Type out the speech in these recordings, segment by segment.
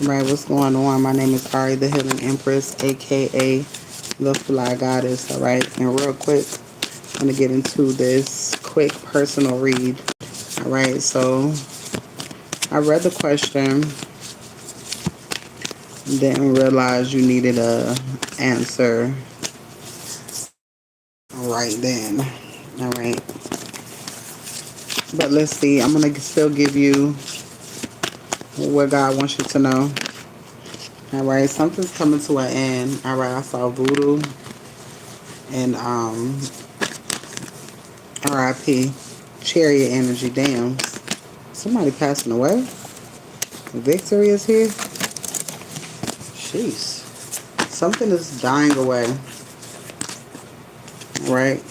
Right, what's going on? My name is Ari, the Healing Empress, aka the Fly Goddess. All right, and real quick, I'm gonna get into this quick personal read. All right, so I read the question, didn't realize you needed a answer right then. All right, but let's see. I'm gonna still give you what God wants you to know. All right, something's coming to an end. All right, I saw voodoo and RIP, chariot energy. Damn, somebody passing away. Victory is here. Jeez, something is dying away. Right.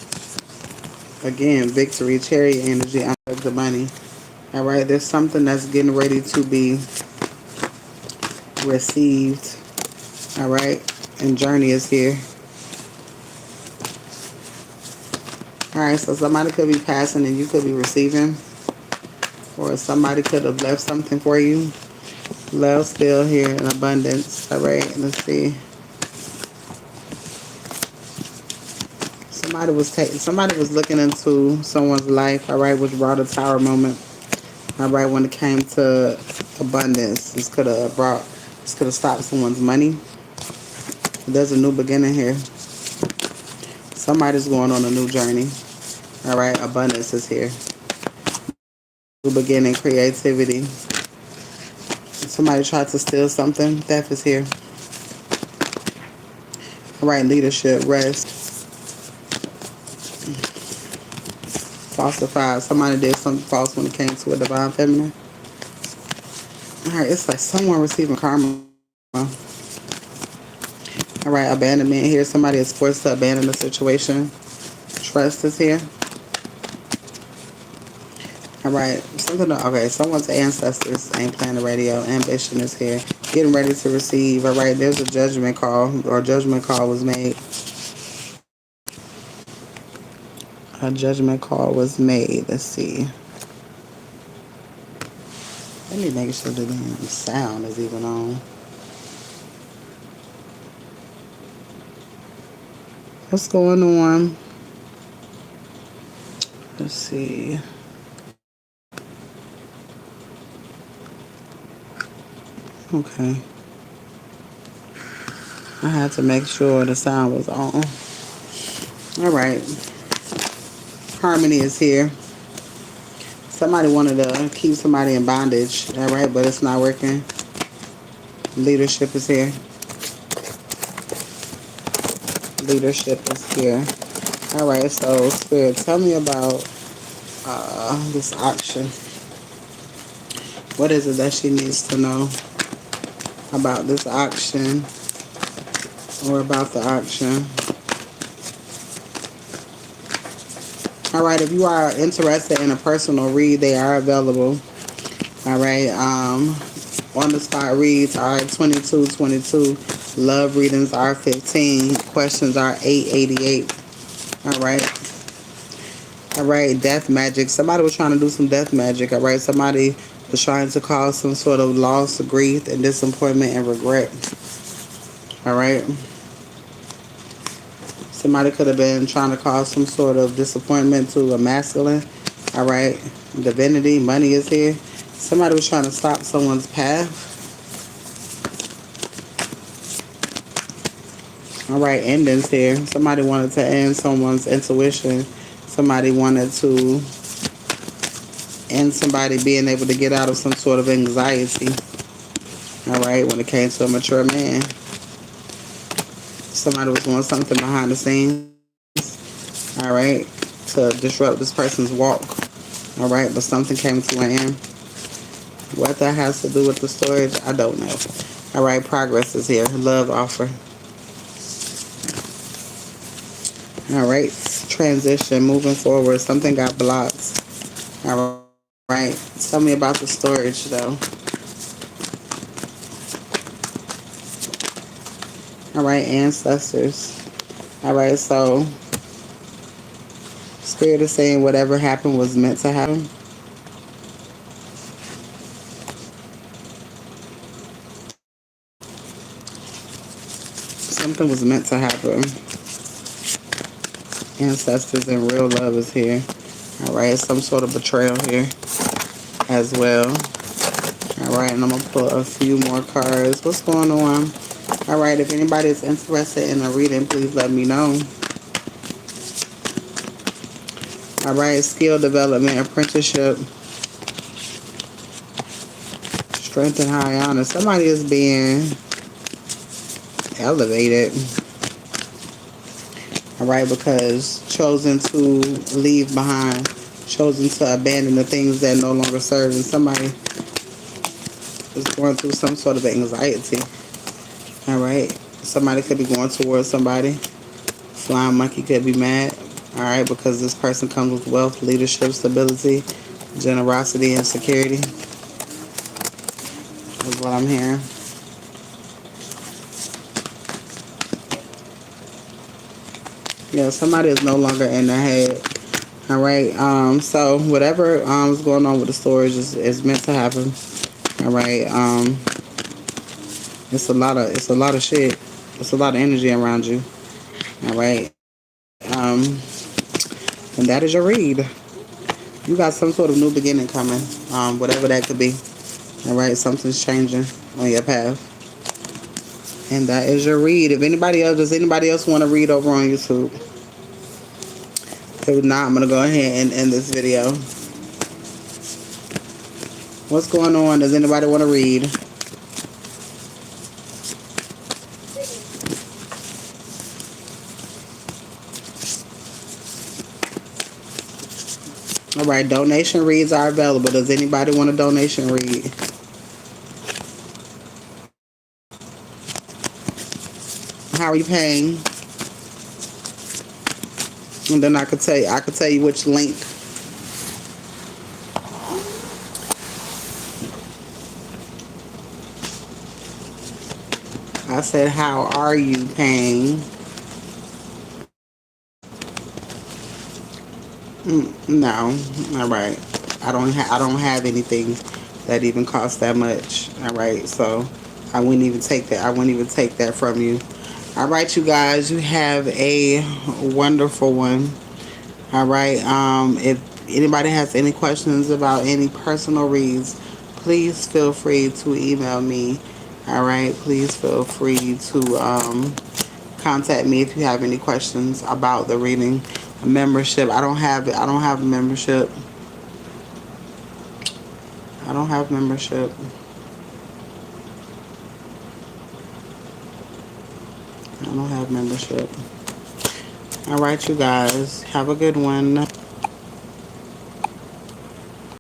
Again, victory, chariot energy. I like the money. All right, there's something that's getting ready to be received. All right, and journey is here. All right, so somebody could be passing and you could be receiving, or somebody could have left something for you. Love still here in abundance. All right, let's see. Somebody was looking into someone's life. All right, which brought a tower moment. All right, when it came to abundance, this could have stopped someone's money. There's a new beginning here. Somebody's going on a new journey. All right, abundance is here. New beginning, creativity. Somebody tried to steal something. Theft is here. All right, leadership, rest. Falsified. Somebody did something false when it came to a divine feminine. All right, it's like someone receiving karma. All right, abandonment here. Somebody is forced to abandon the situation. Trust is here. All right, someone's ancestors ain't playing the radio. Ambition is here. Getting ready to receive. All right, there's a judgment call, or judgment call was made. A judgment call was made. Let's see. Let me make sure the damn sound is even on. What's going on? Let's see. Okay. I had to make sure the sound was on. All right. Harmony is here. Somebody wanted to keep somebody in bondage. All right, but it's not working. Leadership is here. Leadership is here. All right, so Spirit, tell me about this auction. What is it that she needs to know about this auction, or about the auction? All right, if you are interested in a personal read, they are available. All right, on the spot reads are 2222. Love readings are 15. Questions are 888. All right. All right, death magic. Somebody was trying to do some death magic. All right, somebody was trying to cause some sort of loss, grief, and disappointment and regret. All right. Somebody could have been trying to cause some sort of disappointment to a masculine. All right. Divinity, money is here. Somebody was trying to stop someone's path. All right, endings here. Somebody wanted to end someone's intuition. Somebody wanted to end somebody being able to get out of some sort of anxiety. All right, when it came to a mature man. Somebody was doing something behind the scenes. All right, to disrupt this person's walk. All right, but something came to an end. What that has to do with the storage, I don't know. All right, progress is here. Love offer. All right, transition, moving forward. Something got blocked. All right, tell me about the storage, though. All right, ancestors. All right, so Spirit is saying whatever happened was meant to happen. Something was meant to happen. Ancestors and real love is here. All right, some sort of betrayal here as well. All right, and I'm going to pull a few more cards. What's going on? All right, if anybody is interested in a reading, please let me know. All right, skill development, apprenticeship, strength and high honor. Somebody is being elevated. All right, because chosen to leave behind, chosen to abandon the things that no longer serve, and somebody is going through some sort of anxiety. All right, somebody could be going towards somebody. Flying monkey could be mad. All right, because this person comes with wealth, leadership, stability, generosity, and security. That's what I'm hearing. Yeah, somebody is no longer in their head. All right. So whatever is going on with the storage is meant to happen. All right. It's a lot of shit. It's a lot of energy around you. All right. And that is your read. You got some sort of new beginning coming. Whatever that could be. All right. Something's changing on your path. And that is your read. If anybody else, does anybody else want to read over on YouTube? If not, I'm going to go ahead and end this video. What's going on? Does anybody want to read? All right, donation reads are available. Does anybody want a donation read? How are you paying? And then I could tell you which link. I said, how are you paying? No. All right. I don't have anything that even costs that much. All right. So I wouldn't even take that from you. All right, you guys. You have a wonderful one. All right. If anybody has any questions about any personal reads, please feel free to email me. All right. Please feel free to contact me if you have any questions about the reading. A membership. I don't have a membership. I don't have membership. I don't have membership. All right, you guys. Have a good one.